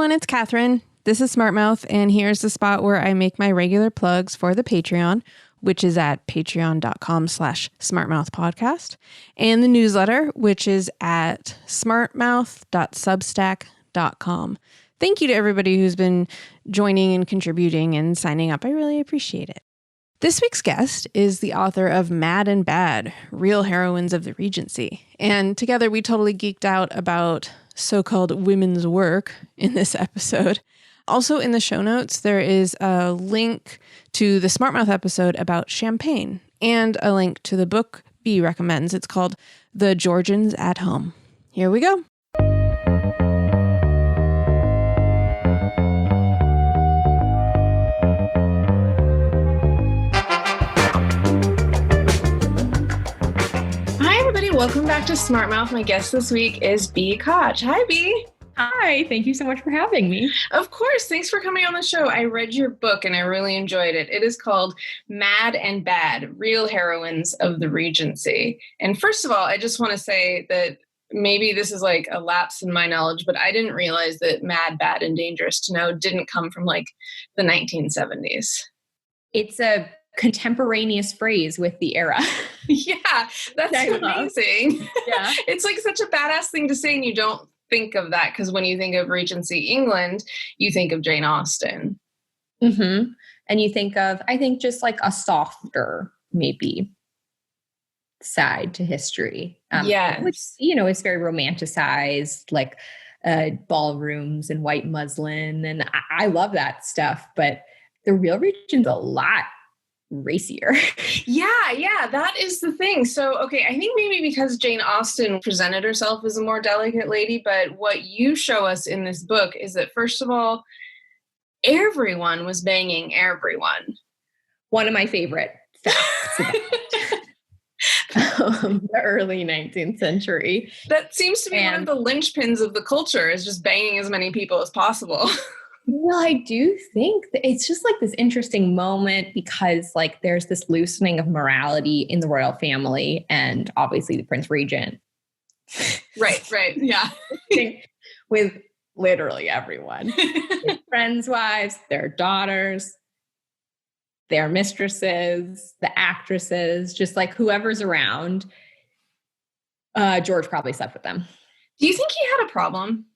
everyone, it's Catherine. This is Smartmouth, and here's the spot where I make my regular plugs for the Patreon, which is at patreon.com/smartmouthpodcast, and the newsletter, which is at smartmouth.substack.com. Thank you to everybody who's been joining and contributing and signing up. I really appreciate it. This week's guest is the author of Mad and Bad, Real Heroines of the Regency. And together we totally geeked out about so-called women's work in this episode. Also in the show notes, there is a link to the Smartmouth episode about champagne and a link to the book Bea recommends. It's called The Georgians at Home. Here we go. Welcome back to Smartmouth. My guest this week is Bea Koch. Hi, Bea. Hi, thank you so much for having me. Of course. Thanks for coming on the show. I read your book and I really enjoyed it. It is called Mad and Bad, Real Heroines of the Regency. And first of all, I just want to say that maybe this is like a lapse in my knowledge, but I didn't realize that Mad, Bad, and Dangerous to Know didn't come from like the 1970s. It's a contemporaneous phrase with the era. Yeah, that's amazing. Yeah. It's like such a badass thing to say, and you don't think of that because when you think of Regency England, you think of Jane Austen. Mm-hmm. And you think of, I think, just like a softer, maybe, side to history. Which, you know, is very romanticized, like ballrooms and white muslin. And I love that stuff. But the real region's a lot racier. Yeah, that is the thing. So, okay, I think maybe because Jane Austen presented herself as a more delicate lady, but what you show us in this book is that, first of all, everyone was banging everyone. One of my favorite facts about the early 19th century. That seems to be one of the linchpins of the culture, is just banging as many people as possible. Well, I do think that it's just like this interesting moment because like there's this loosening of morality in the royal family and obviously the Prince Regent. Right. Yeah. With literally everyone. His friends' wives, their daughters, their mistresses, the actresses, just like whoever's around. George probably slept with them. Do you think he had a problem?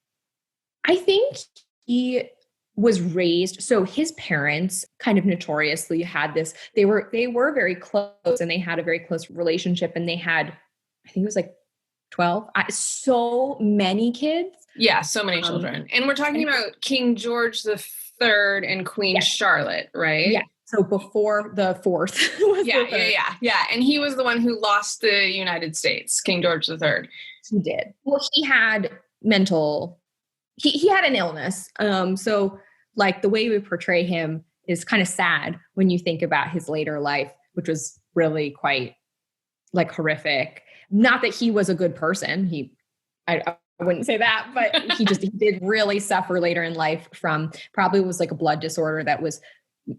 I think he was raised, so his parents kind of notoriously had this, they were very close and they had a very close relationship and they had, I think it was like 12, so many kids. Yeah, so many children. And we're talking about King George III and Queen Charlotte, right? Yeah. So before the fourth. Yeah. And he was the one who lost the United States, King George III. He did. Well, he had he had an illness. So like the way we portray him is kind of sad when you think about his later life, which was really quite like horrific. Not that he was a good person. I wouldn't say that, but he did really suffer later in life from probably was like a blood disorder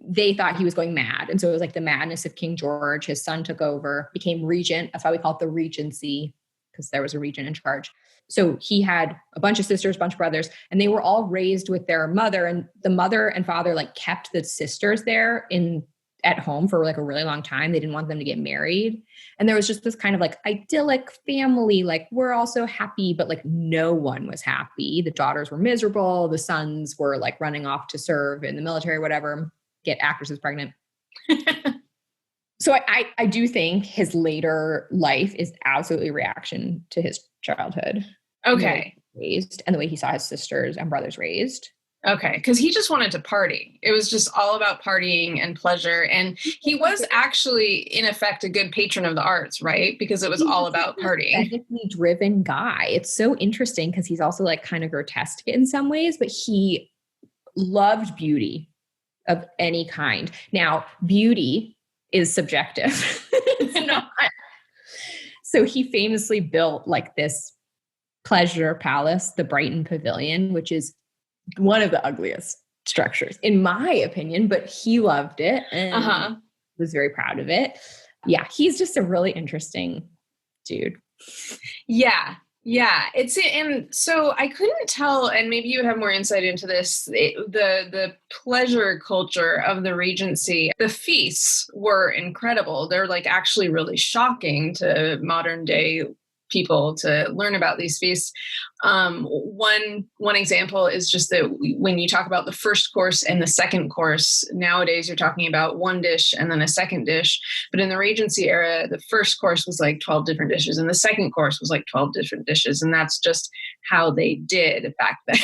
they thought he was going mad. And so it was like the madness of King George. His son took over, became regent. That's why we call it the Regency, because there was a regent in charge. So he had a bunch of sisters, a bunch of brothers, and they were all raised with their mother, and the mother and father like kept the sisters there at home for like a really long time. They didn't want them to get married. And there was just this kind of like idyllic family, like we're all so happy, but like no one was happy. The daughters were miserable. The sons were like running off to serve in the military, whatever, get actresses pregnant. So I do think his later life is absolutely a reaction to his childhood. Okay. And the way he saw his sisters and brothers raised. Okay. Because he just wanted to party. It was just all about partying and pleasure. And he was actually, in effect, a good patron of the arts, right? Because it was all about partying. An ethically driven guy. It's so interesting because he's also like kind of grotesque in some ways, but he loved beauty of any kind. Now, beauty is subjective. It's not. So he famously built like this pleasure palace, the Brighton Pavilion, which is one of the ugliest structures, in my opinion, but he loved it and was very proud of it. Yeah, he's just a really interesting dude. Yeah. Yeah, and so I couldn't tell, and maybe you would have more insight into this, the pleasure culture of the Regency. The feasts were incredible. They're like actually really shocking to modern day people to learn about these feasts. One example is just that when you talk about the first course and the second course, nowadays you're talking about one dish and then a second dish. But in the Regency era, the first course was like 12 different dishes and the second course was like 12 different dishes. And that's just how they did back then.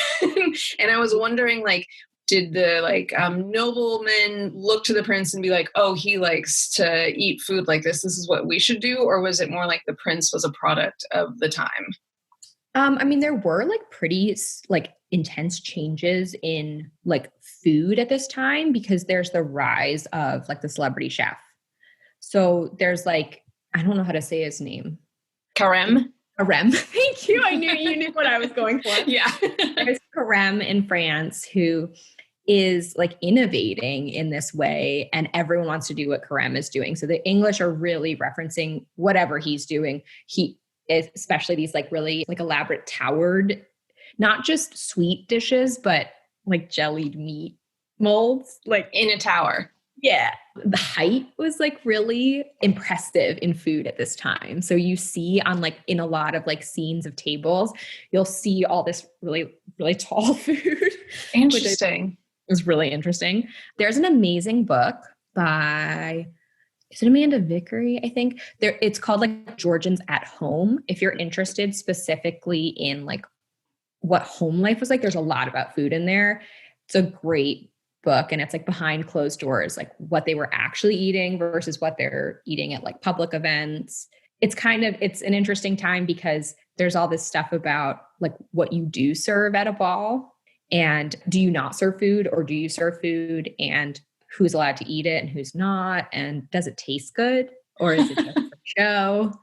And I was wondering, like, did the noblemen look to the prince and be like, oh, he likes to eat food like this is what we should do? Or was it more like the prince was a product of the time? I mean, there were like pretty like intense changes in like food at this time because there's the rise of like the celebrity chef. So there's like, I don't know how to say his name. Carême. Carême. Thank you. I knew you knew what I was going for. Yeah. There's Carême in France who is like innovating in this way, and everyone wants to do what Carême is doing. So the English are really referencing whatever he's doing. He is, especially these like really like elaborate towered, not just sweet dishes, but like jellied meat molds, like in a tower. Yeah. The height was like really impressive in food at this time. So you see on like in a lot of like scenes of tables, you'll see all this really, really tall food. Interesting. It was really interesting. There's an amazing book by, is it Amanda Vickery? I think it's called like Georgians at Home. If you're interested specifically in like what home life was like, there's a lot about food in there. It's a great book, and it's like behind closed doors, like what they were actually eating versus what they're eating at like public events. It's an interesting time because there's all this stuff about like what you do serve at a ball, and do you not serve food, or do you serve food, and who's allowed to eat it and who's not, and does it taste good, or is it just for show?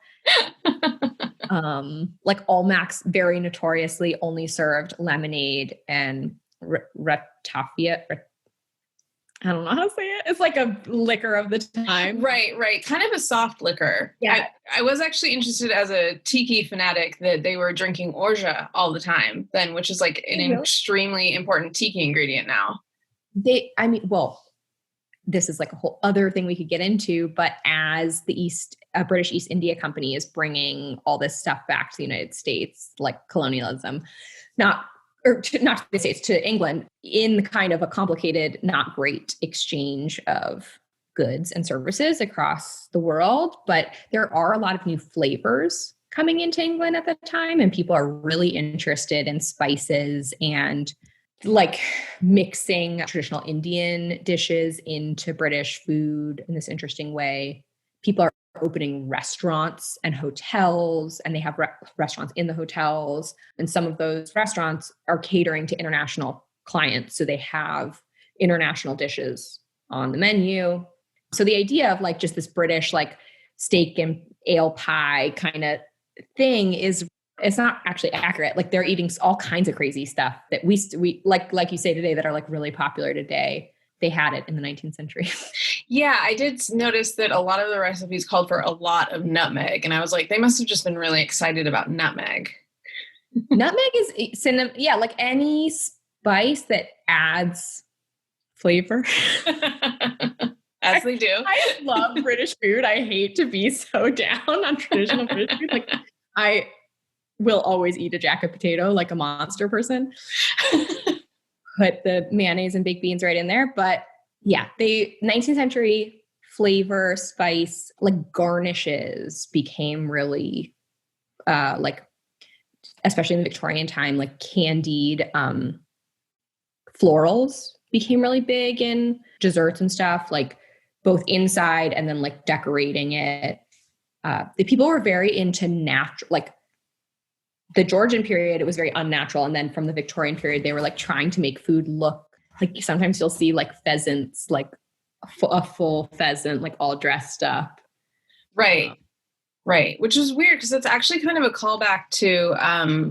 Like Almack's very notoriously only served lemonade and ratafia. I don't know how to say it. It's like a liquor of the time. Right. Kind of a soft liquor. Yeah. I was actually interested as a tiki fanatic that they were drinking orgeat all the time then, which is like an extremely important tiki ingredient now. This is like a whole other thing we could get into, but as the British East India Company is bringing all this stuff back to the United States, like colonialism, not to the States, to England, in kind of a complicated, not great exchange of goods and services across the world. But there are a lot of new flavors coming into England at the time, and people are really interested in spices and like mixing traditional Indian dishes into British food in this interesting way. People are opening restaurants and hotels, and they have restaurants in the hotels. And some of those restaurants are catering to international clients. So they have international dishes on the menu. So the idea of like just this British like steak and ale pie kind of thing it's not actually accurate. Like they're eating all kinds of crazy stuff that we like you say today that are like really popular today. They had it in the 19th century. Yeah, I did notice that a lot of the recipes called for a lot of nutmeg. And I was like, they must have just been really excited about nutmeg. Nutmeg is cinnamon. Yeah, like any spice that adds flavor. As they do. I love British food. I hate to be so down on traditional British food. Like I will always eat a jacket potato like a monster person. Put the mayonnaise and baked beans right in there. But yeah, 19th century flavor, spice, like garnishes became really like, especially in the Victorian time, like candied florals became really big in desserts and stuff, like both inside and then like decorating it. The people were very into natural, like the Georgian period, it was very unnatural. And then from the Victorian period, they were like trying to make food look like, sometimes you'll see like pheasants, like a full pheasant, like all dressed up. Right. Which is weird because it's actually kind of a callback to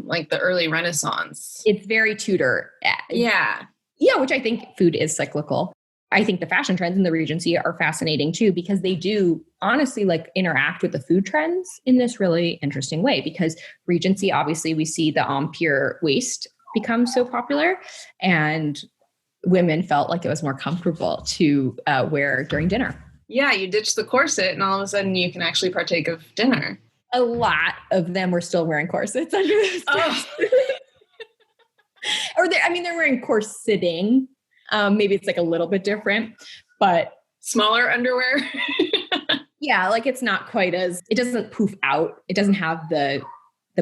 like the early Renaissance. It's very Tudor. Yeah. Yeah, which I think food is cyclical. I think the fashion trends in the Regency are fascinating too, because they do honestly like interact with the food trends in this really interesting way. Because Regency, obviously, we see the empire waist become so popular, and women felt like it was more comfortable to wear during dinner. Yeah, you ditch the corset and all of a sudden you can actually partake of dinner. A lot of them were still wearing corsets under this. Oh. Or they're wearing corseting. Maybe it's like a little bit different, but smaller underwear. Yeah, like it's not quite as, it doesn't poof out. It doesn't have the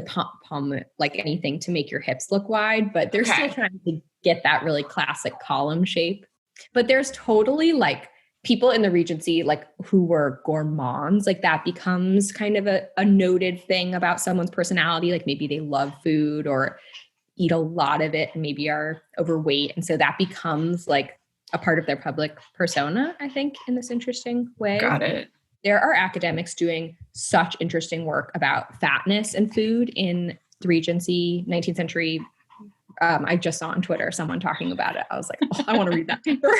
pom like anything to make your hips look wide, but they're still trying to get that really classic column shape. But there's totally like people in the Regency, like who were gourmands, like that becomes kind of a noted thing about someone's personality. Like maybe they love food or eat a lot of it and maybe are overweight. And so that becomes like a part of their public persona, I think, in this interesting way. Got it. There are academics doing such interesting work about fatness and food in the Regency, 19th century. I just saw on Twitter someone talking about it. I was like, oh, I want to read that paper.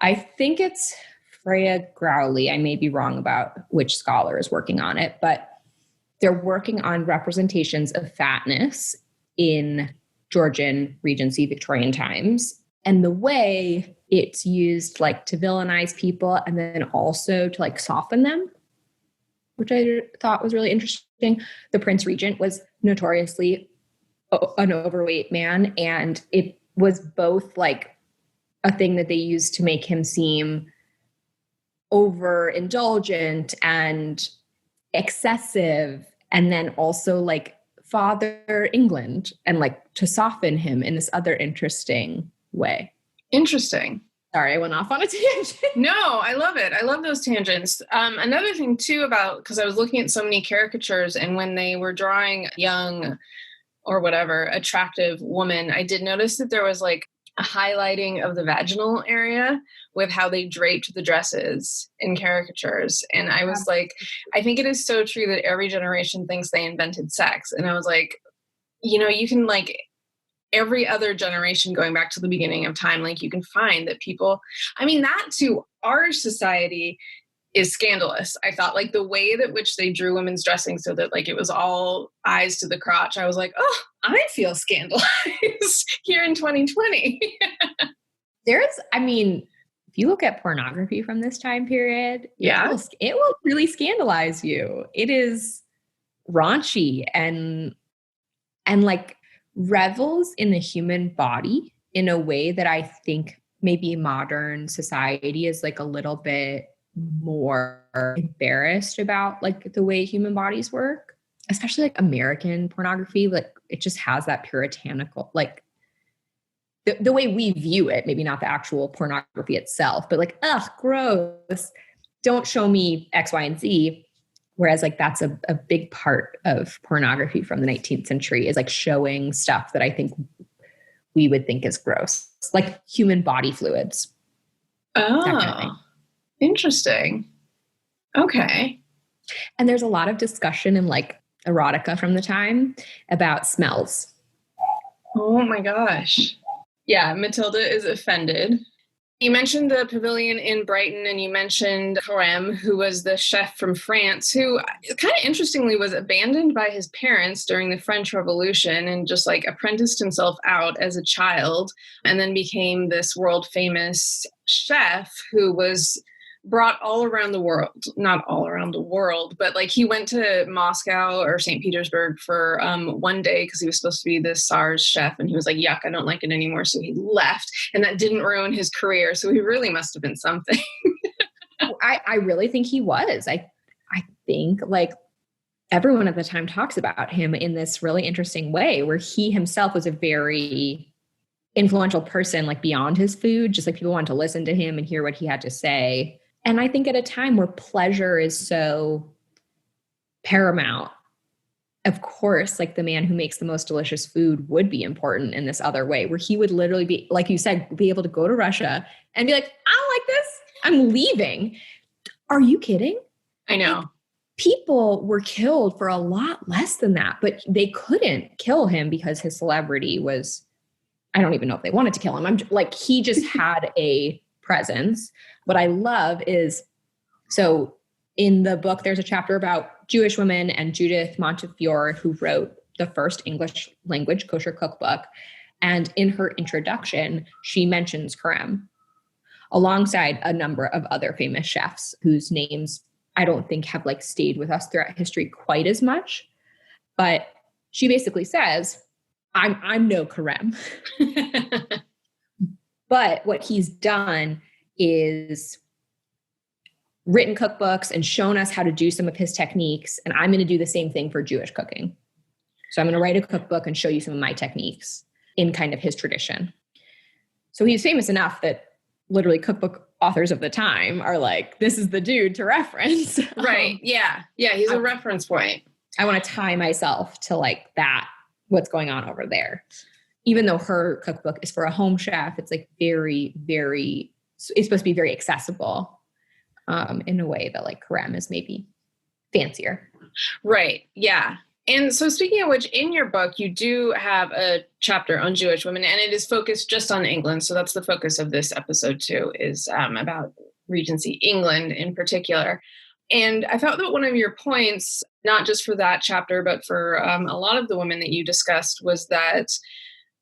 I think it's Freya Growley. I may be wrong about which scholar is working on it, but they're working on representations of fatness in Georgian Regency Victorian times, and the way it's used like to villainize people and then also to like soften them, which I thought was really interesting. The Prince Regent was notoriously an overweight man, and it was both like a thing that they used to make him seem overindulgent and excessive, and then also like Father England, and like to soften him in this other interesting way. Interesting. Sorry, I went off on a tangent. No, I love it. I love those tangents. Another thing too about, because I was looking at so many caricatures, and when they were drawing young or whatever, attractive woman, I did notice that there was like a highlighting of the vaginal area with how they draped the dresses in caricatures. And I was like, I think it is so true that every generation thinks they invented sex. And I was like, you know, you can like every other generation going back to the beginning of time, like you can find that people, I mean, that to our society is scandalous. I thought like the way that which they drew women's dressing so that like it was all eyes to the crotch. I was like, oh, I feel scandalized here in 2020. If you look at pornography from this time period, yeah, it will really scandalize you. It is raunchy and like revels in the human body in a way that I think maybe modern society is like a little bit more embarrassed about, like the way human bodies work, especially like American pornography. Like it just has that puritanical, like the way we view it, maybe not the actual pornography itself, but like, ugh, gross. Don't show me X, Y, and Z. Whereas like that's a big part of pornography from the 19th century is like showing stuff that I think we would think is gross, like human body fluids. Oh, that kind of thing. Interesting. Okay. And there's a lot of discussion in like erotica from the time about smells. Oh my gosh. Yeah, Matilda is offended. You mentioned the pavilion in Brighton, and you mentioned Carême, who was the chef from France, who kind of interestingly was abandoned by his parents during the French Revolution and just like apprenticed himself out as a child, and then became this world famous chef who was brought all around the world, not all around the world, but like he went to Moscow or St. Petersburg for one day because he was supposed to be the Tsar's chef. And he was like, yuck, I don't like it anymore. So he left, and that didn't ruin his career. So he really must have been something. I really think he was. I think like everyone at the time talks about him in this really interesting way where he himself was a very influential person, like beyond his food, just like people wanted to listen to him and hear what he had to say. And I think at a time where pleasure is so paramount, of course, like the man who makes the most delicious food would be important in this other way, where he would literally be, like you said, be able to go to Russia and be like, I don't like this, I'm leaving. Are you kidding? I know. Like, people were killed for a lot less than that, but they couldn't kill him because his celebrity was, I don't even know if they wanted to kill him. I'm like, he just had a presence. What I love is, so in the book, there's a chapter about Jewish women and Judith Montefiore, who wrote the first English language kosher cookbook. And in her introduction, she mentions Carême alongside a number of other famous chefs whose names I don't think have like stayed with us throughout history quite as much. But she basically says, I'm no Carême. But what he's done is written cookbooks and shown us how to do some of his techniques. And I'm going to do the same thing for Jewish cooking. So I'm going to write a cookbook and show you some of my techniques in kind of his tradition. So he's famous enough that literally cookbook authors of the time are like, this is the dude to reference. Right. Yeah. Yeah. He's a reference point. I want to tie myself to like that, what's going on over there. Even though her cookbook is for a home chef, it's like very, very, it's supposed to be very accessible in a way that like Carême is maybe fancier. Right. Yeah. And so speaking of which, in your book, you do have a chapter on Jewish women, and it is focused just on England. So that's the focus of this episode too, is about Regency England in particular. And I thought that one of your points, not just for that chapter, but for a lot of the women that you discussed, was that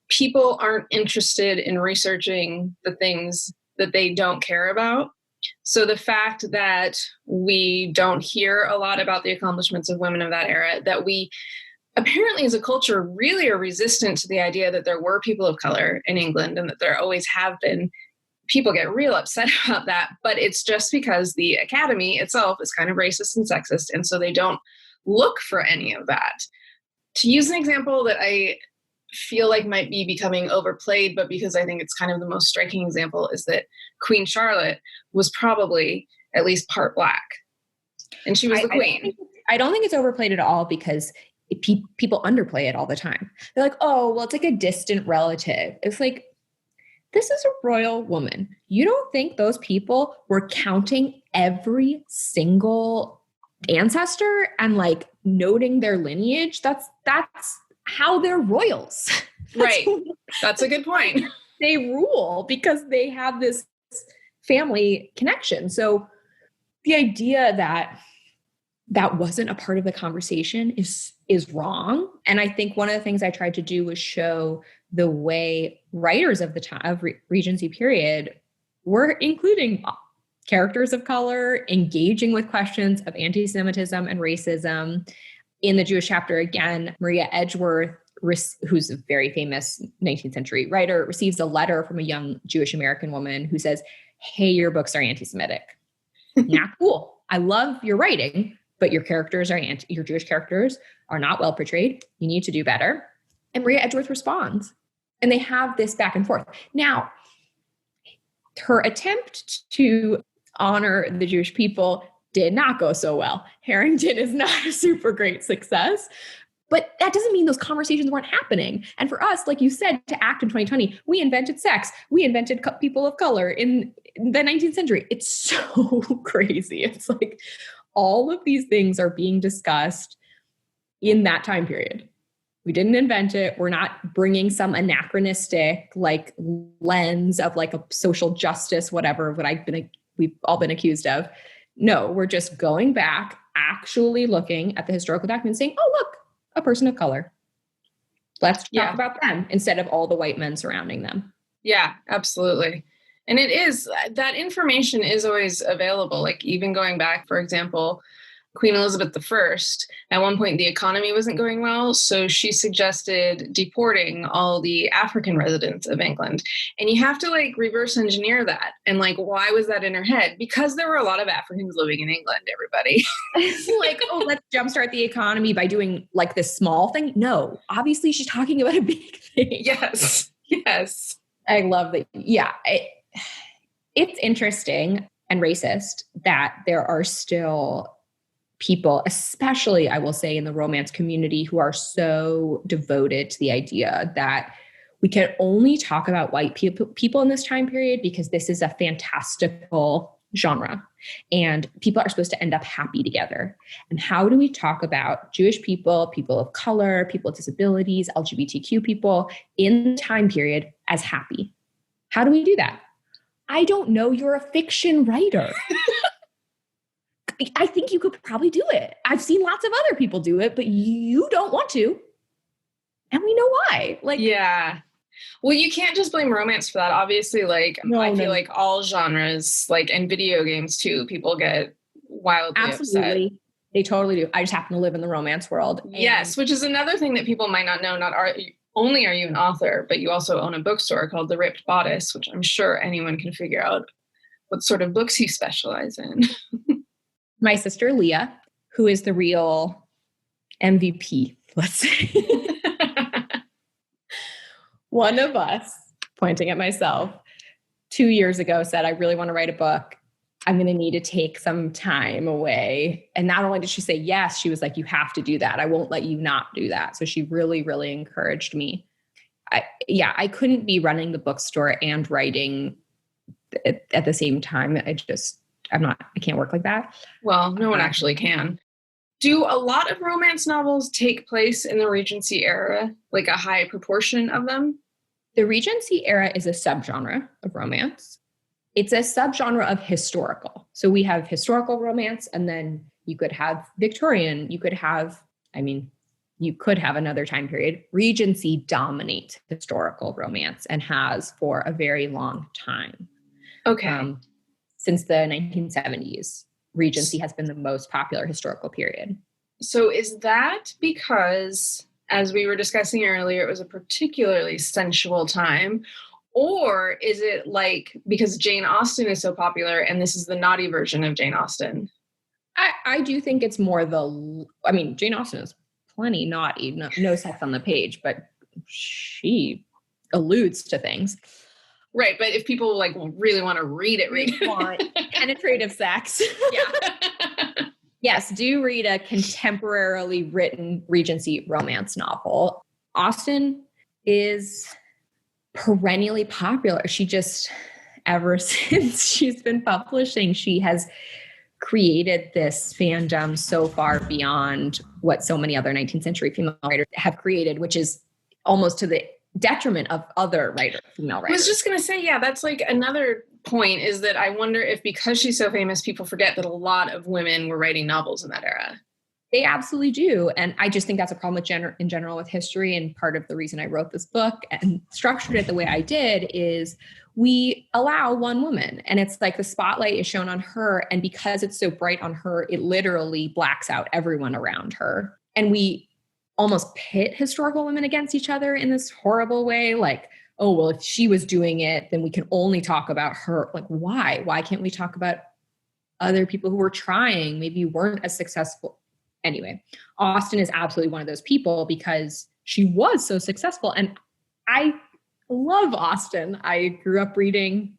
people aren't interested in researching the things that they don't care about. So the fact that we don't hear a lot about the accomplishments of women of that era, that we apparently as a culture really are resistant to the idea that there were people of color in England and that there always have been, people get real upset about that. But it's just because the academy itself is kind of racist and sexist. And so they don't look for any of that. To use an example that I feel like might be becoming overplayed, but because I think it's kind of the most striking example, is that Queen Charlotte was probably at least part Black. And she was the queen. I don't think it's overplayed at all, because people underplay it all the time. They're like, oh, well, it's like a distant relative. It's like, this is a royal woman. You don't think those people were counting every single ancestor and like noting their lineage? That's how they're royals. Right. That's a good point. They rule because they have this family connection. So the idea that that wasn't a part of the conversation is wrong. And I think one of the things I tried to do was show the way writers of the time of Regency period were including characters of color, engaging with questions of anti-Semitism and racism. In the Jewish chapter, again, Maria Edgeworth, who's a very famous 19th century writer, receives a letter from a young Jewish American woman who says, hey, your books are anti-Semitic. Not cool. I love your writing, but your your Jewish characters are not well portrayed. You need to do better. And Maria Edgeworth responds, and they have this back and forth. Now, her attempt to honor the Jewish people did not go so well. Harrington is not a super great success, but that doesn't mean those conversations weren't happening. And for us, like you said, to act in 2020, we invented sex. We invented people of color in the 19th century. It's so crazy. It's like all of these things are being discussed in that time period. We didn't invent it. We're not bringing some anachronistic like lens of like a social justice, whatever, we've all been accused of. No, we're just going back, actually looking at the historical documents saying, oh, look, a person of color. Let's talk about them instead of all the white men surrounding them. Yeah, absolutely. And it is, that information is always available. Like even going back, for example, Queen Elizabeth I, at one point the economy wasn't going well, so she suggested deporting all the African residents of England. And you have to like reverse engineer that. And like, why was that in her head? Because there were a lot of Africans living in England, everybody. Like, oh, let's jumpstart the economy by doing like this small thing. No, obviously she's talking about a big thing. Yes. Yes. I love that. Yeah. It's interesting and racist that there are still people, especially I will say in the romance community, who are so devoted to the idea that we can only talk about white people in this time period because this is a fantastical genre and people are supposed to end up happy together. And how do we talk about Jewish people, people of color, people with disabilities, LGBTQ people in the time period as happy? How do we do that? I don't know. You're a fiction writer. I think you could probably do it. I've seen lots of other people do it, but you don't want to. And we know why. Like, yeah. Well, you can't just blame romance for that. Obviously, like, I feel like all genres, like, and video games too, people get wildly absolutely upset. They totally do. I just happen to live in the romance world. Yes, which is another thing that people might not know. Only are you an author, but you also own a bookstore called The Ripped Bodice, which I'm sure anyone can figure out what sort of books you specialize in. My sister Leah, who is the real MVP, let's say. One of us, pointing at myself, 2 years ago said, I really want to write a book. I'm going to need to take some time away. And not only did she say yes, she was like, you have to do that. I won't let you not do that. So she really, really encouraged me. I couldn't be running the bookstore and writing at the same time. I can't work like that. Well, no one actually can. Do a lot of romance novels take place in the Regency era, like a high proportion of them? The Regency era is a subgenre of romance. It's a subgenre of historical. So we have historical romance, and then you could have Victorian, you could have another time period. Regency dominates historical romance and has for a very long time. Okay. Since the 1970s, Regency has been the most popular historical period. So is that because, as we were discussing earlier, it was a particularly sensual time? Or is it like because Jane Austen is so popular and this is the naughty version of Jane Austen? I do think it's more Jane Austen is plenty naughty, no sex on the page, but she alludes to things. Right, but if people like really want to read it, want penetrative sex. Yeah. Yes, do read a contemporarily written Regency romance novel. Austen is perennially popular. She just, ever since she's been publishing, she has created this fandom so far beyond what so many other 19th century female writers have created, which is almost to the detriment of other female writers. I was just going to say, yeah, that's like another point is that I wonder if because she's so famous, people forget that a lot of women were writing novels in that era. They absolutely do. And I just think that's a problem with in general with history. And part of the reason I wrote this book and structured it the way I did is we allow one woman, and it's like the spotlight is shown on her. And because it's so bright on her, it literally blacks out everyone around her. And we almost pit historical women against each other in this horrible way. Like, oh, well, if she was doing it, then we can only talk about her. Like, why? Why can't we talk about other people who were trying, maybe weren't as successful? Anyway, Austen is absolutely one of those people because she was so successful. And I love Austen. I grew up reading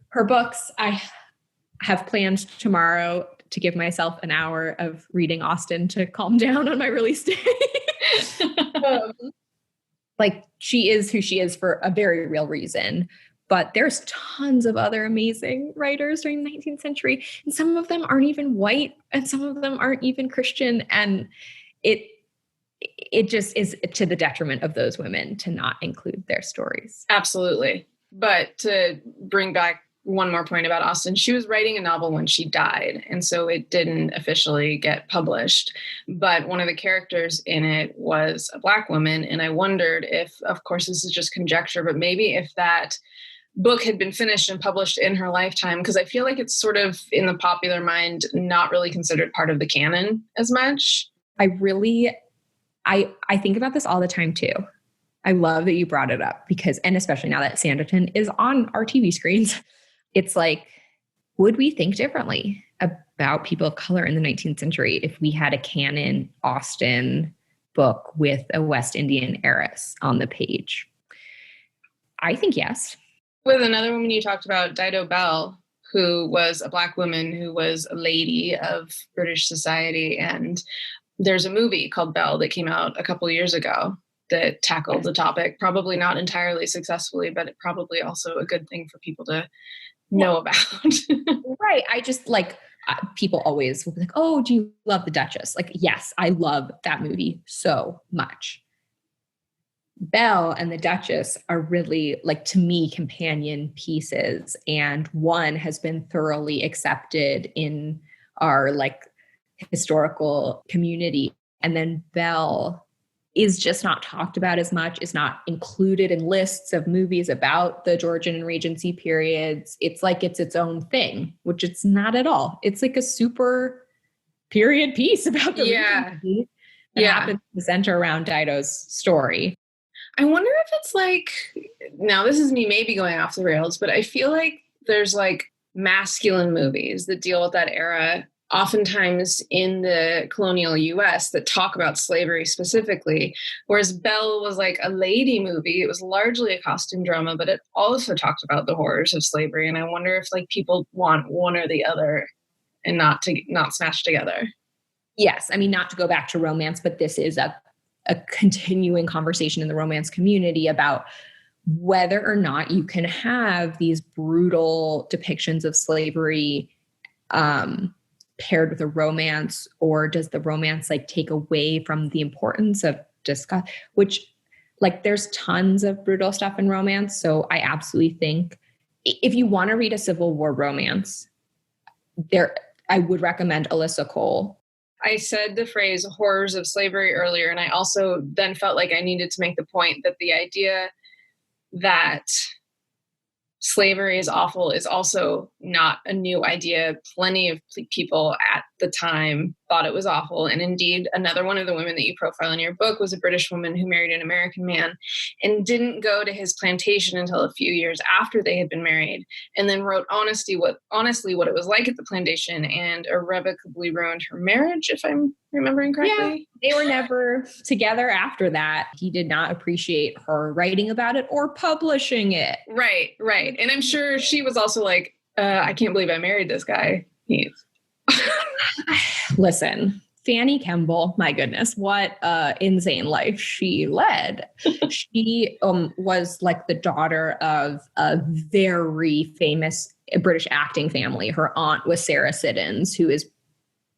her books. I have planned tomorrow to give myself an hour of reading Austen to calm down on my release day. Like, she is who she is for a very real reason. But there's tons of other amazing writers during the 19th century. And some of them aren't even white, and some of them aren't even Christian. And it just is to the detriment of those women to not include their stories. Absolutely. But to bring back one more point about Austen, she was writing a novel when she died, and so it didn't officially get published. But one of the characters in it was a Black woman, and I wondered if, of course, this is just conjecture, but maybe if that book had been finished and published in her lifetime, because I feel like it's sort of in the popular mind not really considered part of the canon as much. I think about this all the time too. I love that you brought it up and especially now that Sanditon is on our TV screens, it's like, would we think differently about people of color in the 19th century if we had a canon Austen book with a West Indian heiress on the page? I think yes. With another woman you talked about, Dido Bell, who was a Black woman who was a lady of British society. And there's a movie called Belle that came out a couple of years ago that tackled the topic, probably not entirely successfully, but it probably also a good thing for people to know about. Right. I just people always will be like, oh, do you love The Duchess? Like, yes, I love that movie so much. Belle and the Duchess are really, like, to me, companion pieces. And one has been thoroughly accepted in our, like, historical community. And then Belle is just not talked about as much, is not included in lists of movies about the Georgian and Regency periods. It's like it's its own thing, which it's not at all. It's like a super period piece about the Regency that happens to center around Dido's story. I wonder if it's like, now this is me maybe going off the rails, but I feel like there's like masculine movies that deal with that era, oftentimes in the colonial US, that talk about slavery specifically, whereas Belle was like a lady movie. It was largely a costume drama, but it also talked about the horrors of slavery. And I wonder if like people want one or the other and not smash together. Yes. I mean, not to go back to romance, but this is a continuing conversation in the romance community about whether or not you can have these brutal depictions of slavery paired with a romance, or does the romance like take away from the importance of discuss, which, like, there's tons of brutal stuff in romance. So I absolutely think if you want to read a Civil War romance, I would recommend Alyssa Cole. I said the phrase horrors of slavery earlier, and I also then felt like I needed to make the point that the idea that slavery is awful is also not a new idea. Plenty of people at the time thought it was awful. And indeed, another one of the women that you profile in your book was a British woman who married an American man and didn't go to his plantation until a few years after they had been married, and then wrote honestly what it was like at the plantation, and irrevocably ruined her marriage, if I'm remembering correctly. Yeah, they were never together after that. He did not appreciate her writing about it or publishing it. Right. And I'm sure she was also like, I can't believe I married this guy. Listen, Fanny Kemble, my goodness, what insane life she led. She was like the daughter of a very famous British acting family. Her aunt was Sarah Siddons, who is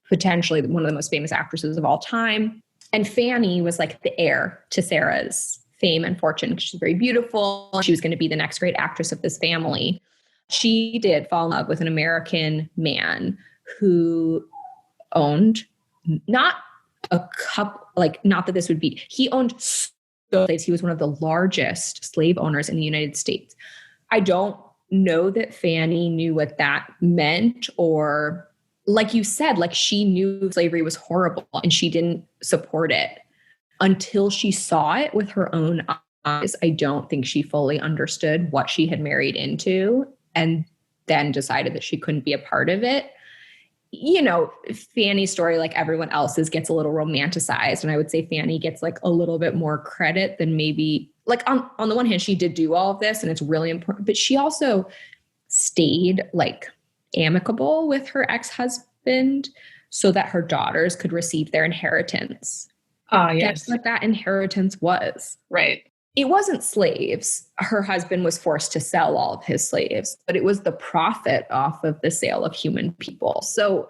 potentially one of the most famous actresses of all time. And Fanny was like the heir to Sarah's fame and fortune. She's very beautiful. She was going to be the next great actress of this family. She did fall in love with an American man who owned not a couple, like, not that this would be, he owned slaves. He was one of the largest slave owners in the United States. I don't know that Fanny knew what that meant, or like you said, like, she knew slavery was horrible and she didn't support it until she saw it with her own eyes. I don't think she fully understood what she had married into, and then decided that she couldn't be a part of it. You know, Fanny's story, like everyone else's, gets a little romanticized. And I would say Fanny gets like a little bit more credit than maybe, like, on the one hand, she did do all of this and it's really important, but she also stayed like amicable with her ex-husband so that her daughters could receive their inheritance. Yes. That's what that inheritance was. Right. It wasn't slaves. Her husband was forced to sell all of his slaves, but it was the profit off of the sale of human people. So,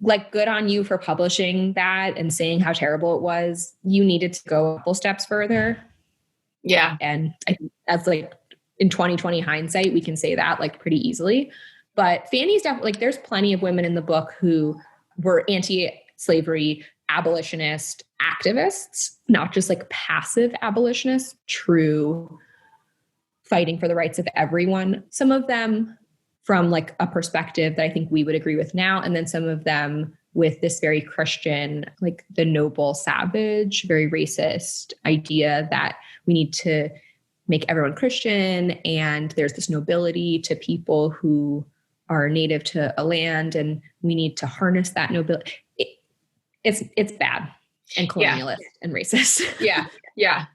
like, good on you for publishing that and saying how terrible it was. You needed to go a couple steps further. Yeah. And I think that's, like, in 2020 hindsight, we can say that like pretty easily. But Fanny's definitely, like, there's plenty of women in the book who were anti-slavery abolitionist activists, not just like passive abolitionists, true fighting for the rights of everyone. Some of them from like a perspective that I think we would agree with now. And then some of them with this very Christian, like the noble savage, very racist idea that we need to make everyone Christian. And there's this nobility to people who are native to a land, and we need to harness that nobility. It's bad and colonialist and racist. Yeah.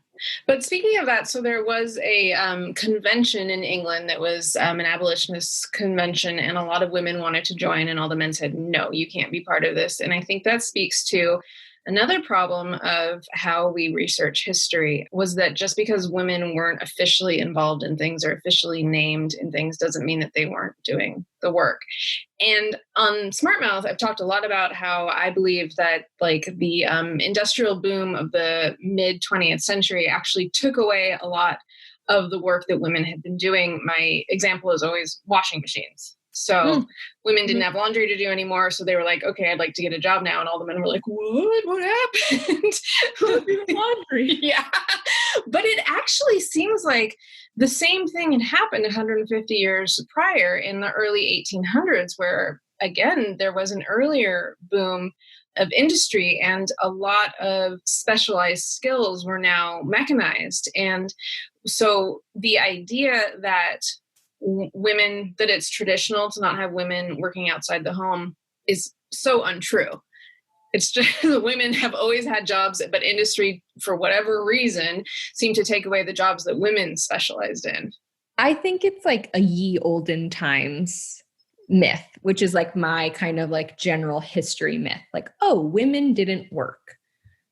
But speaking of that, so there was a convention in England that was an abolitionist convention, and a lot of women wanted to join, and all the men said, no, you can't be part of this. And I think that speaks to Another problem of how we research history was that just because women weren't officially involved in things or officially named in things doesn't mean that they weren't doing the work. And on Smart Mouth, I've talked a lot about how I believe that like the industrial boom of the mid 20th century actually took away a lot of the work that women had been doing. My example is always washing machines. So women didn't have laundry to do anymore. So they were like, okay, I'd like to get a job now. And all the men were like, what happened? Laundry. Yeah. But it actually seems like the same thing had happened 150 years prior in the early 1800s, where again, there was an earlier boom of industry and a lot of specialized skills were now mechanized. And so the idea that women, that it's traditional to not have women working outside the home is so untrue. It's just women have always had jobs, but industry, for whatever reason, seemed to take away the jobs that women specialized in. I think it's like a ye olden times myth, which is like my kind of like general history myth. Like, oh, women didn't work.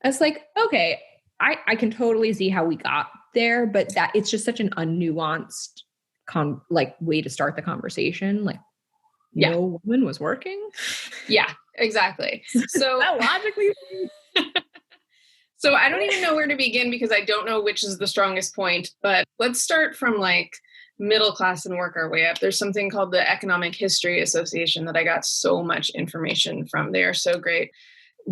I was like, okay, I can totally see how we got there, but that it's just such an unnuanced like way to start the conversation. Like, no woman was working. Yeah, exactly. So that logically. So I don't even know where to begin because I don't know which is the strongest point, but let's start from like middle class and work our way up. There's something called the Economic History Association that I got so much information from. They are so great,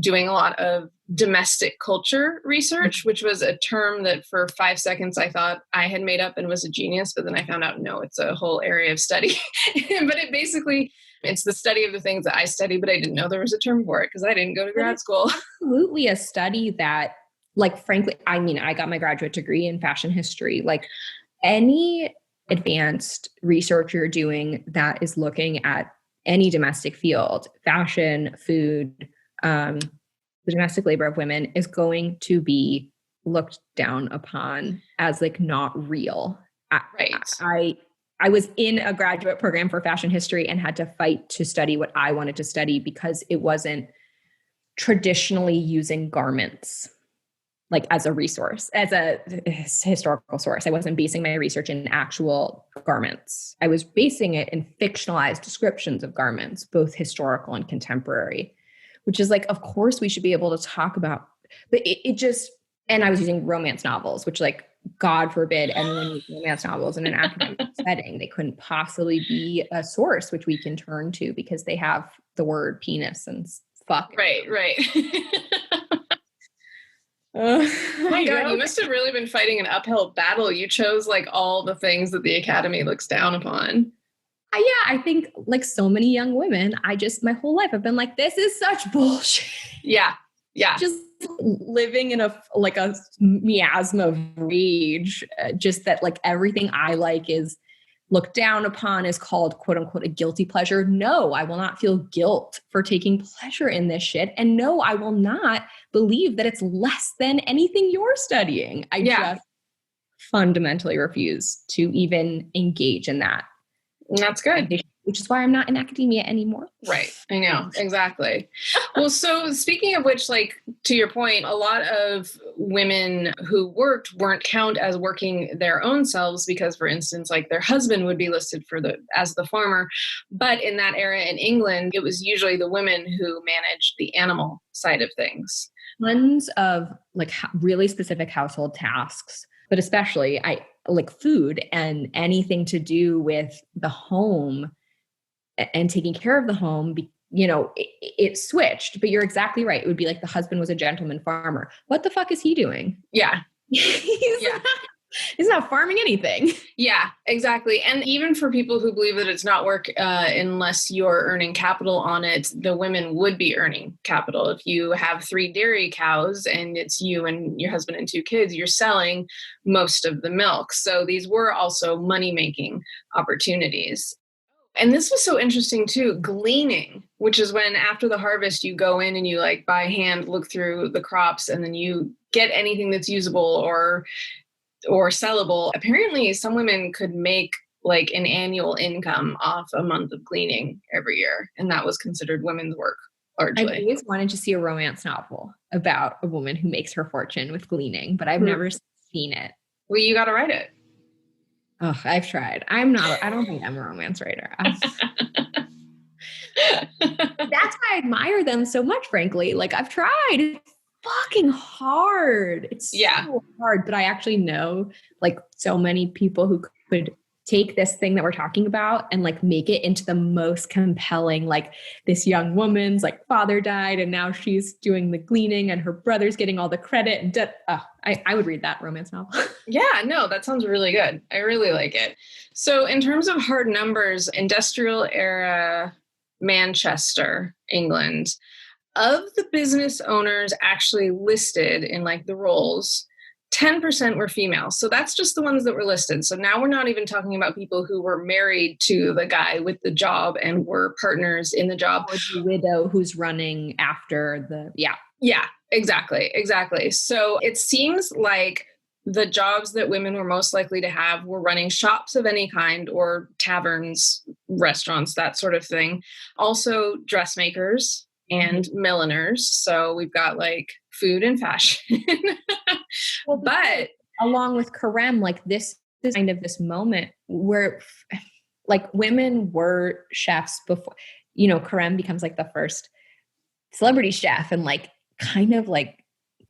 doing a lot of domestic culture research, which was a term that for 5 seconds I thought I had made up and was a genius, but then I found out, no, it's a whole area of study. But it's the study of the things that I study, but I didn't know there was a term for it because I didn't go to grad school. Absolutely a study that, like, frankly, I mean, I got my graduate degree in fashion history. Like, any advanced research you're doing that is looking at any domestic field, fashion, food, the domestic labor of women is going to be looked down upon as like not real. Right. I was in a graduate program for fashion history and had to fight to study what I wanted to study because it wasn't traditionally using garments like as a resource, as a historical source. I wasn't basing my research in actual garments. I was basing it in fictionalized descriptions of garments, both historical and contemporary, which is like, of course we should be able to talk about, but it just, and I was using romance novels, which like, God forbid anyone use romance novels in an academic setting. They couldn't possibly be a source which we can turn to because they have the word penis and fuck. Right. Oh my God, you must have really been fighting an uphill battle. You chose like all the things that the Academy looks down upon. Yeah, I think like so many young women, my whole life I've been like, this is such bullshit. Yeah. Just living in a miasma of rage, just that like everything I like is looked down upon, is called quote unquote a guilty pleasure. No, I will not feel guilt for taking pleasure in this shit. And no, I will not believe that it's less than anything you're studying. I just fundamentally refuse to even engage in that. That's good. Which is why I'm not in academia anymore. Right. I know. Exactly. Well, so speaking of which, like to your point, a lot of women who worked weren't counted as working their own selves because, for instance, like their husband would be listed as the farmer. But in that era in England, it was usually the women who managed the animal side of things. Tons of like really specific household tasks, but especially like food and anything to do with the home and taking care of the home, it switched, but you're exactly right. It would be like the husband was a gentleman farmer. What the fuck is he doing? Yeah. He's not farming anything. Yeah, exactly. And even for people who believe that it's not work unless you're earning capital on it, the women would be earning capital. If you have 3 dairy cows and it's you and your husband and 2 kids, you're selling most of the milk. So these were also money-making opportunities. And this was so interesting too, gleaning, which is when after the harvest, you go in and you like by hand look through the crops and then you get anything that's usable or sellable. Apparently some women could make like an annual income off a month of gleaning every year. And that was considered women's work. largely. I've always wanted to see a romance novel about a woman who makes her fortune with gleaning, but I've never seen it. Well, you got to write it. Oh, I've tried. I don't think I'm a romance writer. That's why I admire them so much, frankly. Like, I've tried. It's fucking hard. It's so hard. But I actually know like so many people who could take this thing that we're talking about and like make it into the most compelling, like this young woman's like father died and now she's doing the gleaning and her brother's getting all the credit. And I would read that romance novel. Yeah, no, that sounds really good. I really like it. So in terms of hard numbers, industrial era Manchester, England, of the business owners actually listed in like the roles, 10% were female. So that's just the ones that were listed. So now we're not even talking about people who were married to the guy with the job and were partners in the job. Or the widow who's running after the, Yeah, exactly. So it seems like the jobs that women were most likely to have were running shops of any kind or taverns, restaurants, that sort of thing. Also dressmakers and milliners. So we've got like food and fashion. But along with Carême, like this is kind of this moment where like women were chefs before, Carême becomes like the first celebrity chef and like kind of like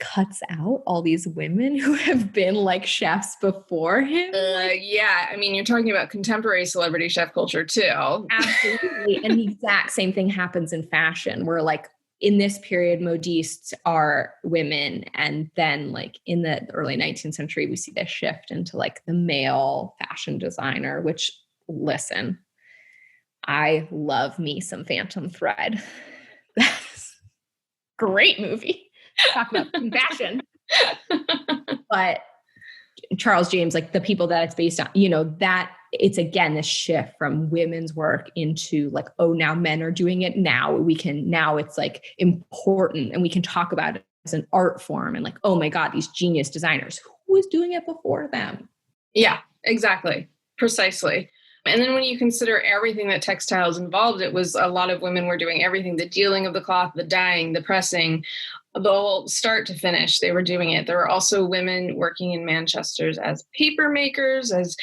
cuts out all these women who have been like chefs before him. Yeah. I mean, you're talking about contemporary celebrity chef culture too. Absolutely. And the exact same thing happens in fashion where like in this period, modistes are women. And then like in the early 19th century, we see this shift into like the male fashion designer, which listen, I love me some Phantom Thread. That's a great movie. Talk about fashion. But Charles James, like the people that it's based on, that it's again this shift from women's work into like, oh, now men are doing it. Now it's like important and we can talk about it as an art form and like, oh my God, these genius designers, who was doing it before them? Yeah, exactly. Precisely. And then when you consider everything that textiles involved, it was a lot of women were doing everything, the dealing of the cloth, the dyeing, the pressing, the whole start to finish, they were doing it. There were also women working in Manchester's as paper makers, as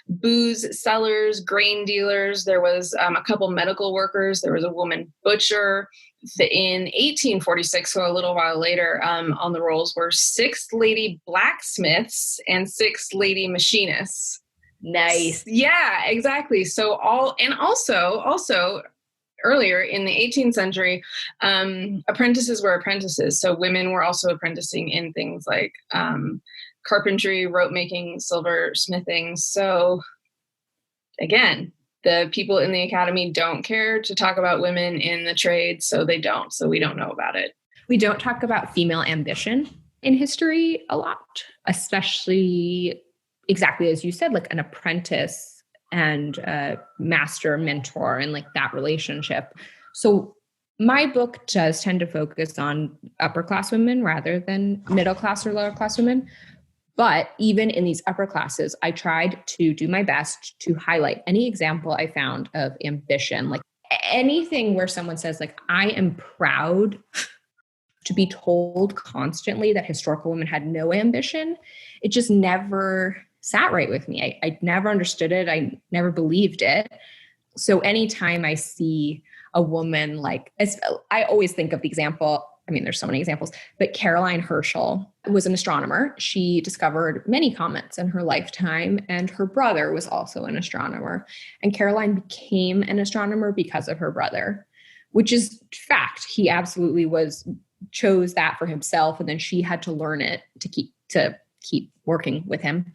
booze sellers, grain dealers. There was a couple medical workers. There was a woman butcher. In 1846, so a little while later, on the rolls were 6 lady blacksmiths and 6 lady machinists. Nice. Yeah, exactly. So also earlier in the 18th century, apprentices were apprentices. So women were also apprenticing in things like carpentry, rope making, silversmithing. So again, the people in the academy don't care to talk about women in the trade, so they don't. So we don't know about it. We don't talk about female ambition in history a lot, especially exactly as you said, like an apprentice and a master mentor and like that relationship. So my book does tend to focus on upper class women rather than middle class or lower class women. But even in these upper classes, I tried to do my best to highlight any example I found of ambition, like anything where someone says like, I am proud to be told constantly that historical women had no ambition. It just never sat right with me. I never understood it. I never believed it. So anytime I see a woman like, I always think of the example, I mean, there's so many examples, but Caroline Herschel was an astronomer. She discovered many comets in her lifetime, and her brother was also an astronomer. And Caroline became an astronomer because of her brother, which is fact. He absolutely chose that for himself, and then she had to learn it to keep working with him.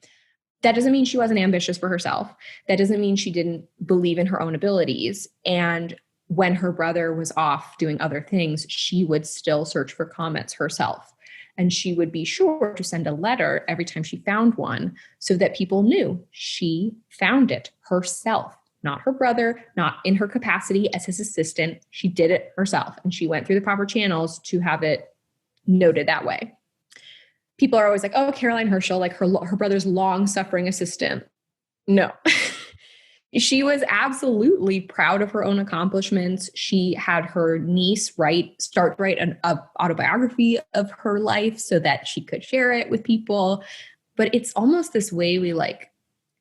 That doesn't mean she wasn't ambitious for herself. That doesn't mean she didn't believe in her own abilities. And when her brother was off doing other things, she would still search for comets herself. And she would be sure to send a letter every time she found one so that people knew she found it herself, not her brother, not in her capacity as his assistant. She did it herself. And she went through the proper channels to have it noted that way. People are always like, oh, Caroline Herschel, like her brother's long-suffering assistant. No. She was absolutely proud of her own accomplishments. She had her niece start write an autobiography of her life so that she could share it with people. But it's almost this way we like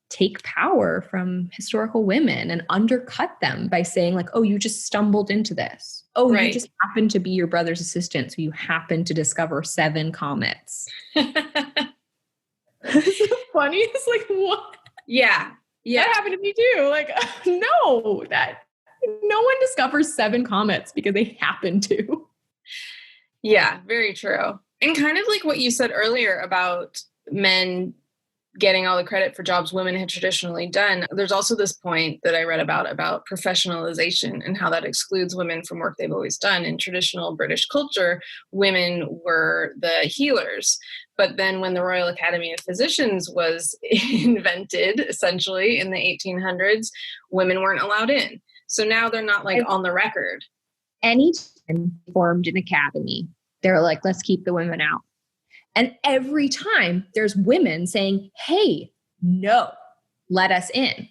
take power from historical women and undercut them by saying like, oh, you just stumbled into this. Oh, Right. You just happened to be your brother's assistant. So you happened to discover 7 comets. It's so funny. It's like, what? Yeah. Yeah. That happened to me too. Like, no, that no one discovers 7 comets because they happen to. Yeah, very true. And kind of like what you said earlier about men getting all the credit for jobs women had traditionally done. There's also this point that I read about professionalization and how that excludes women from work they've always done. In traditional British culture, women were the healers. But then when the Royal Academy of Physicians was invented, essentially in the 1800s, women weren't allowed in. So now they're not like on the record. Anytime they formed an academy, they're like, let's keep the women out. And every time there's women saying, hey, no, let us in.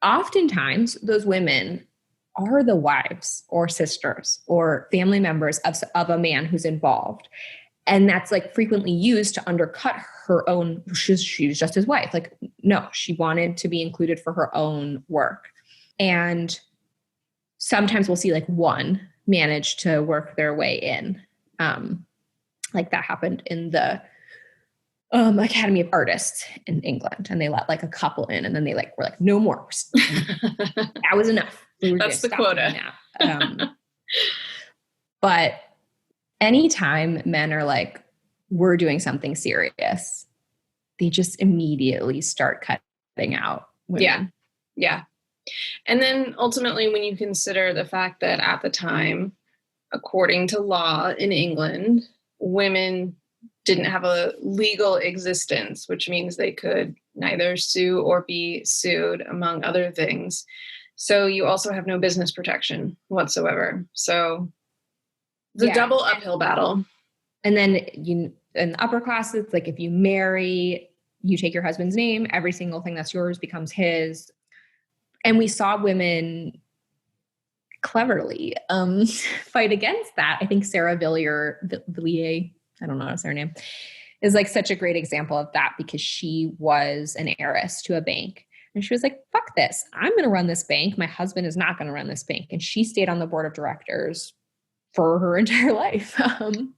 Oftentimes, those women are the wives or sisters or family members of a man who's involved. And that's like frequently used to undercut her own, she's just his wife. Like, no, she wanted to be included for her own work. And sometimes we'll see like one manage to work their way in. Like that happened in the Academy of Artists in England, and they let like a couple in, and then they like were like, no more. That was enough. That's the quota. But anytime men are like, we're doing something serious, they just immediately start cutting out women. Yeah. Yeah. And then ultimately, when you consider the fact that at the time, according to law in England, women didn't have a legal existence, which means they could neither sue or be sued, among other things. So you also have no business protection whatsoever. So it's a double uphill battle. And then in the upper class, it's like if you marry, you take your husband's name, every single thing that's yours becomes his. And we saw women cleverly fight against that. I think Sarah Villiers, I don't know how to say her name, is like such a great example of that because she was an heiress to a bank. And she was like, fuck this. I'm going to run this bank. My husband is not going to run this bank. And she stayed on the board of directors for her entire life. And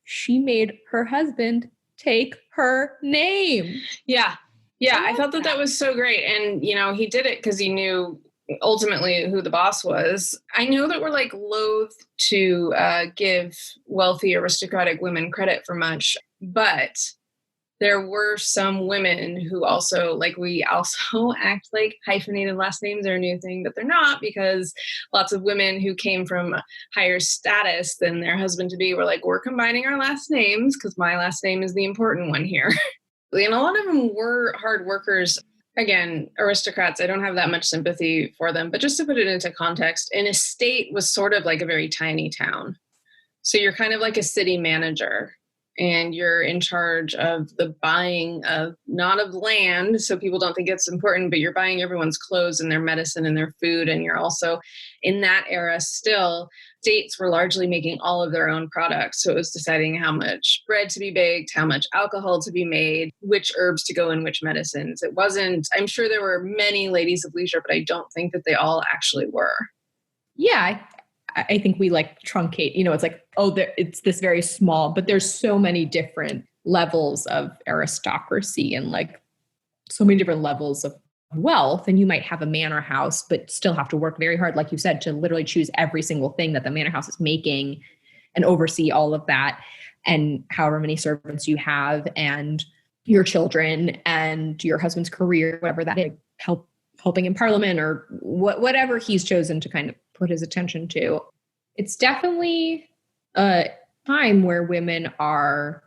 she made her husband take her name. Yeah. Yeah. I thought that was so great. And, you know, he did it because he knew ultimately who the boss was. I know that we're like loath to give wealthy aristocratic women credit for much, but there were some women who also, like, we also act like hyphenated last names are a new thing, but they're not, because lots of women who came from higher status than their husband to be were like, we're combining our last names because my last name is the important one here. And a lot of them were hard workers. Again, aristocrats, I don't have that much sympathy for them, but just to put it into context, an estate was sort of like a very tiny town. So you're kind of like a city manager, and you're in charge of the buying of, not of land, so people don't think it's important, but you're buying everyone's clothes and their medicine and their food. And you're also, in that era still, states were largely making all of their own products. So it was deciding how much bread to be baked, how much alcohol to be made, which herbs to go in which medicines. It wasn't, I'm sure there were many ladies of leisure, but I don't think that they all actually were. Yeah, I think we like truncate, it's like, it's this very small, but there's so many different levels of aristocracy and like so many different levels of wealth. And you might have a manor house, but still have to work very hard, like you said, to literally choose every single thing that the manor house is making and oversee all of that. And however many servants you have and your children and your husband's career, whatever that is, helping in parliament or whatever he's chosen to kind of put his attention to. It's definitely a time where women are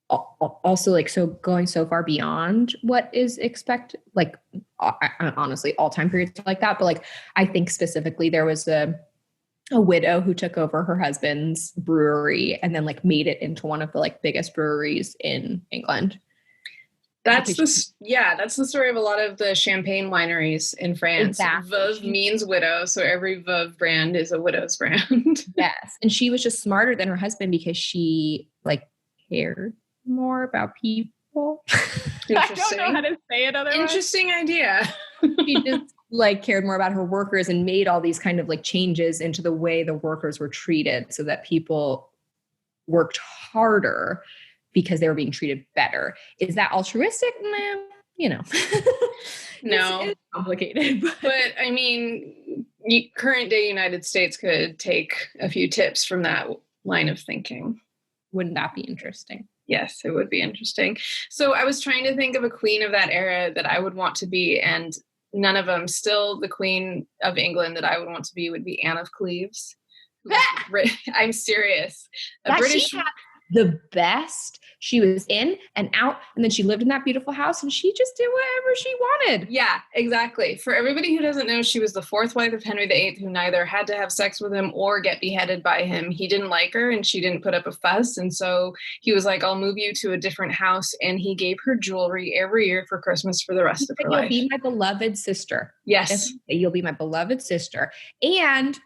also like so going so far beyond what is expected. Like honestly, all time periods like that. But like I think specifically there was a widow who took over her husband's brewery and then like made it into one of the like biggest breweries in England. That's the story of a lot of the champagne wineries in France. Exactly. Veuve means widow, so every Veuve brand is a widow's brand. Yes. And she was just smarter than her husband because she like cared more about people. I don't know how to say it otherwise. Interesting idea. She just like cared more about her workers and made all these kind of like changes into the way the workers were treated so that people worked harder because they were being treated better. Is that altruistic? Nah, you know. No. It's complicated. But I mean, current day United States could take a few tips from that line of thinking. Wouldn't that be interesting? Yes, it would be interesting. So I was trying to think of a queen of that era that I would want to be, and none of them. Still, the queen of England that I would want to be would be Anne of Cleves. I'm serious. She had the best. She was in and out, and then she lived in that beautiful house, and she just did whatever she wanted. Yeah, exactly. For everybody who doesn't know, she was the fourth wife of Henry VIII, who neither had to have sex with him or get beheaded by him. He didn't like her, and she didn't put up a fuss, and so he was like, I'll move you to a different house, and he gave her jewelry every year for Christmas for the rest of her life. You'll be my beloved sister. Yes. You'll be my beloved sister. And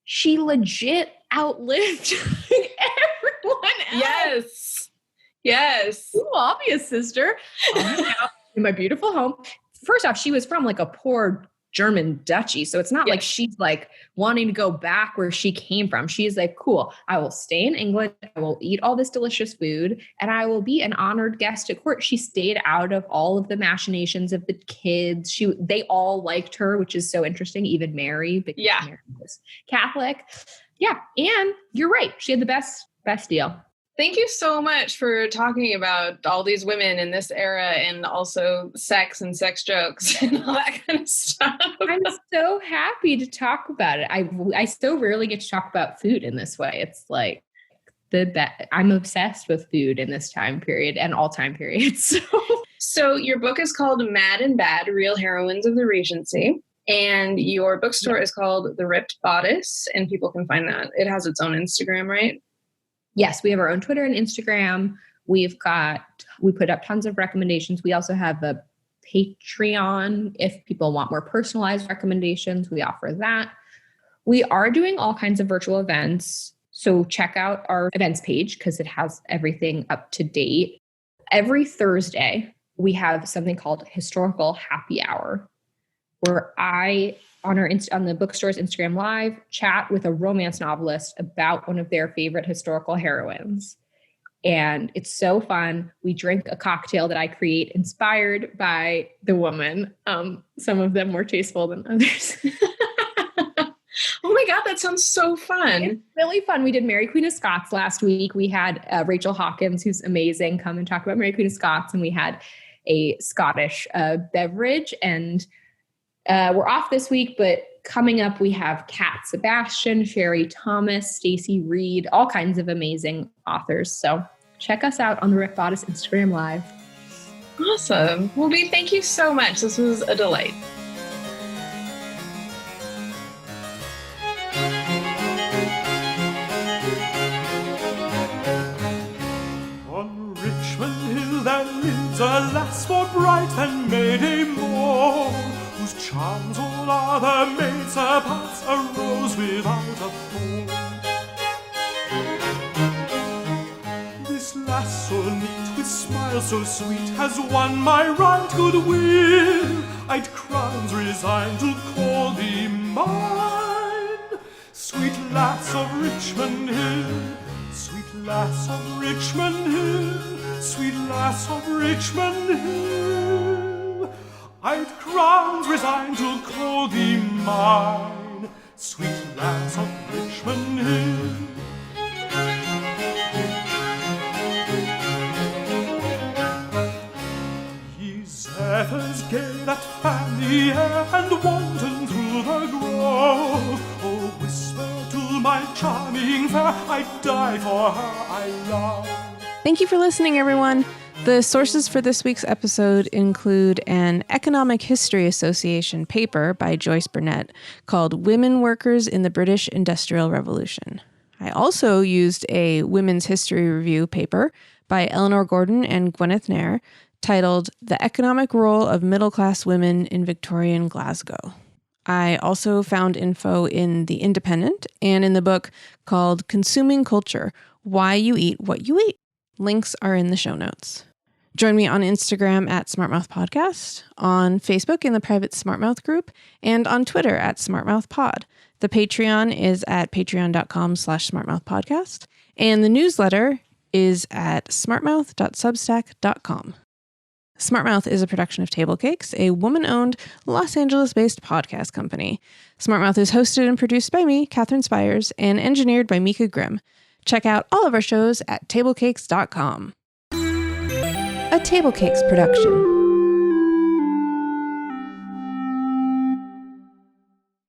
she legit outlived everyone else. Yes. Ooh, I'll be a sister. In my beautiful home. First off, she was from like a poor German duchy. So it's not like she's like wanting to go back where she came from. She's like, cool, I will stay in England. I will eat all this delicious food and I will be an honored guest at court. She stayed out of all of the machinations of the kids. They all liked her, which is so interesting. Even Mary, because Mary was Catholic. Yeah. And you're right. She had the best deal. Thank you so much for talking about all these women in this era and also sex and sex jokes and all that kind of stuff. I'm so happy to talk about it. I so rarely get to talk about food in this way. It's like I'm obsessed with food in this time period and all time periods. So your book is called Mad and Bad, Real Heroines of the Regency. And your bookstore is called The Ripped Bodice, and people can find that. It has its own Instagram, right? Yes, we have our own Twitter and Instagram. We put up tons of recommendations. We also have a Patreon. If people want more personalized recommendations, we offer that. We are doing all kinds of virtual events. So check out our events page because it has everything up to date. Every Thursday, we have something called Historical Happy Hour, where I, on the bookstore's Instagram Live, chat with a romance novelist about one of their favorite historical heroines. And it's so fun. We drink a cocktail that I create inspired by the woman. Some of them more tasteful than others. Oh my God, that sounds so fun. It's really fun. We did Mary Queen of Scots last week. We had Rachel Hawkins, who's amazing, come and talk about Mary Queen of Scots. And we had a Scottish beverage. And we're off this week, but coming up, we have Kat Sebastian, Sherry Thomas, Stacey Reed, all kinds of amazing authors. So check us out on the Ripped Bodice Instagram Live. Awesome. Well, Bea, thank you so much. This was a delight. On Richmond Hill there lives a lass more bright than Mayday Moore, whose charms all other maids surpass, a rose without a thorn. This lass so neat, with smiles so sweet, has won my right good will. I'd crowns resigned to call thee mine. Sweet lass of Richmond Hill, sweet lass of Richmond Hill, sweet lass of Richmond Hill. I'd crowns resigned to call thee mine, sweet lass of Richmond Hill. Ye zephyrs gay that fan the air and wanton through the grove, oh, whisper to my charming fair, I'd die for her I love. Thank you for listening, everyone. The sources for this week's episode include an Economic History Association paper by Joyce Burnett called Women Workers in the British Industrial Revolution. I also used a Women's History Review paper by Eleanor Gordon and Gwyneth Nair titled The Economic Role of Middle-Class Women in Victorian Glasgow. I also found info in The Independent and in the book called Consuming Culture, Why You Eat What You Eat. Links are in the show notes. Join me on Instagram at SmartMouth Podcast, on Facebook in the private SmartMouth group, and on Twitter at SmartMouthPod. The Patreon is at patreon.com/smartmouthpodcast, and the newsletter is at smartmouth.substack.com. SmartMouth is a production of Table Cakes, a woman-owned, Los Angeles-based podcast company. SmartMouth is hosted and produced by me, Katherine Spires, and engineered by Mika Grimm. Check out all of our shows at tablecakes.com. A Table Cakes production.